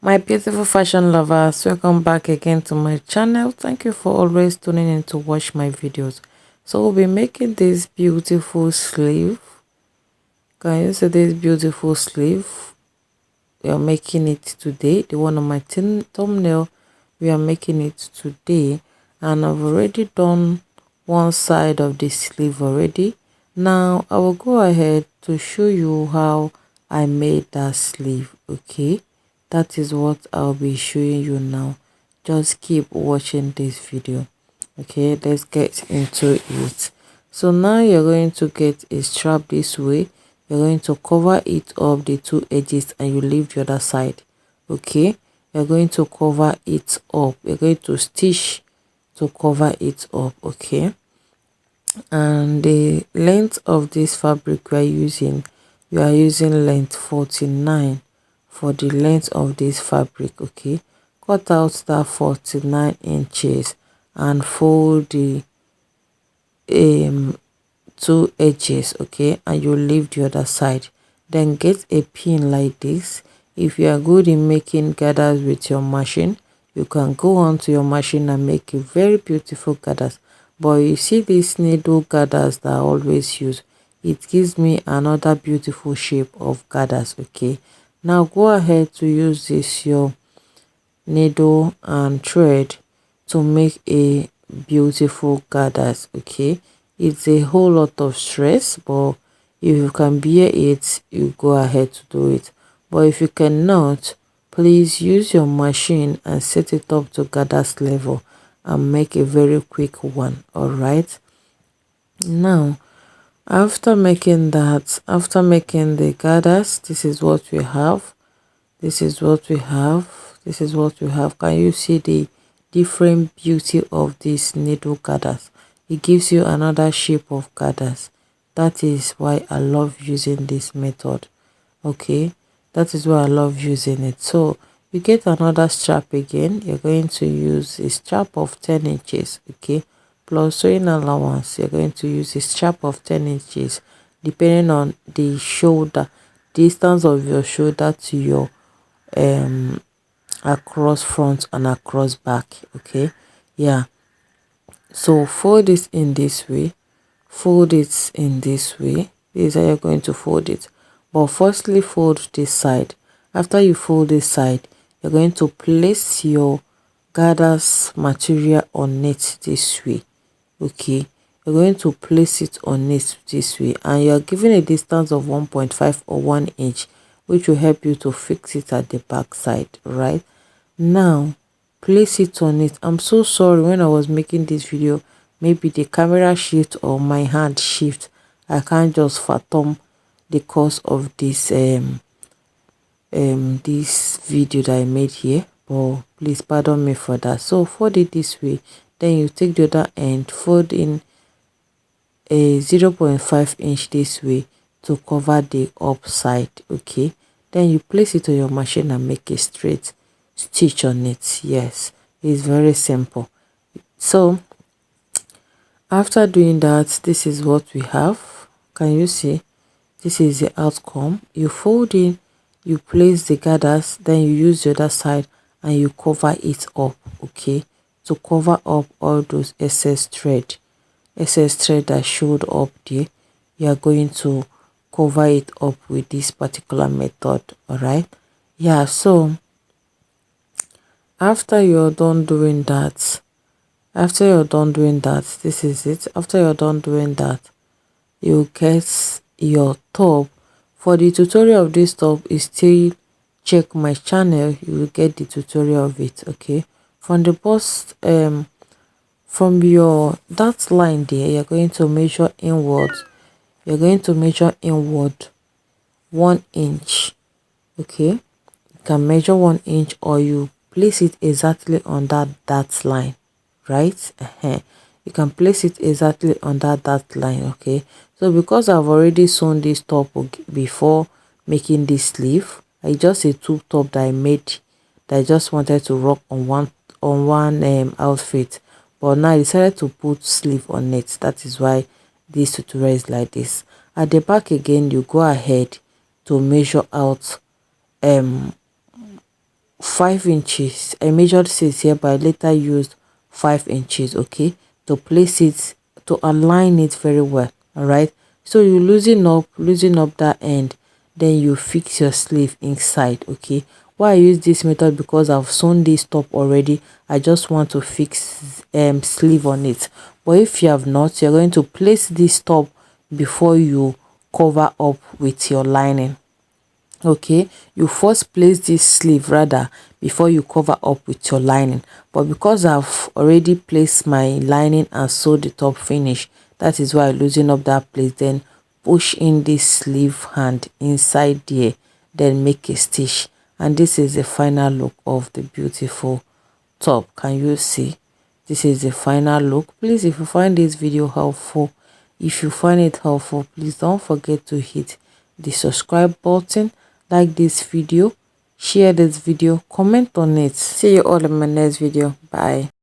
My beautiful fashion lovers, welcome back again to my channel. Thank you for always tuning in to watch my videos. So we'll be making this beautiful sleeve. Can you see this beautiful sleeve? We are making it today. The one on my thumbnail, we are making it today. And I've already done one side of the sleeve already. Now I will go ahead to show you how I made that sleeve, okay? That is what I'll be showing you now. Just keep watching this video. Okay, let's get into it. So now you're going to get a strap this way. You're going to cover it up the two edges and you leave the other side. Okay, you're going to cover it up. You're going to stitch to cover it up. Okay, and the length of this fabric we are using length 49 for the length of this fabric. Okay, cut out that 49 inches and fold the two edges, okay, and you leave the other side. Then get a pin like this. If you are good in making gathers with your machine, you can go on to your machine and make a very beautiful gathers. But you see these needle gathers that I always use, it gives me another beautiful shape of gathers. Okay, now go ahead to use this your needle and thread to make a beautiful gathers. Okay, it's a whole lot of stress, but if you can bear it, you go ahead to do it. But if you cannot, please use your machine and set it up to gathers level and make a very quick one. All right, now after making that, after making the gathers, this is what we have. This is what we have. This is what we have. Can you see the different beauty of these needle gathers? It gives you another shape of gathers. That is why I love using this method. Okay, that is why I love using it. So you get another strap again. You're going to use a strap of 10 inches. Okay, plus sewing allowance. You're going to use a strap of 10 inches depending on the shoulder distance of your shoulder to your across front and across back. Okay, yeah, so fold it in this way, fold it in this way. This is how you're going to fold it. But firstly, fold this side. After you fold this side, you're going to place your gathers material on it this way. Okay, you're going to place it on it this way and you're given a distance of 1.5 or 1 inch, which will help you to fix it at the back side. Right now, place it on it. I'm so sorry, when I was making this video, maybe the camera shift or my hand shift. I can't just fathom the cause of this video that I made here, but please pardon me for that. So fold it this way, then you take the other end, fold in a 0.5 inch this way to cover the upside. Okay, then you place it on your machine and make a straight stitch on it. Yes, it's very simple. So after doing that, this is what we have. Can you see? This is the outcome. You fold in, you place the gathers, then you use the other side and you cover it up. Okay, to cover up all those excess thread that showed up there. You are going to cover it up with this particular method. All right, yeah. So after you're done doing that, this is it. After you're done doing that, you get your top. For the tutorial of this top, is still check my channel, you will get the tutorial of it. Okay, from the post from your that line there, you're going to measure inward. You're going to measure inward 1 inch. Okay, you can measure 1 inch or you place it exactly on that line, right? You can place it exactly on that line. Okay, so because I've already sewn this top before making this sleeve, I just a two top that I made that I just wanted to rock on one outfit, but now I decided to put sleeve on it. That is why this tutorial is like this. At the back again, you go ahead to measure out 5 inches. I measured 6 here, but I later used 5 inches, okay, to place it, to align it very well. All right, so you loosen up that end, then you fix your sleeve inside. Okay, why I use this method, because I've sewn this top already. I just want to fix sleeve on it. But if you have not, you're going to place this top before you cover up with your lining. Okay, you first place this sleeve rather before you cover up with your lining. But because I've already placed my lining and sewed the top finish, that is why I loosen up that place, then push in this sleeve hand inside there, then make a stitch. And this is the final look of the beautiful top. Can you see? This is the final look. Please, if you find this video helpful, please don't forget to hit the subscribe button, like this video, share this video, comment on it. See you all in my next video. Bye.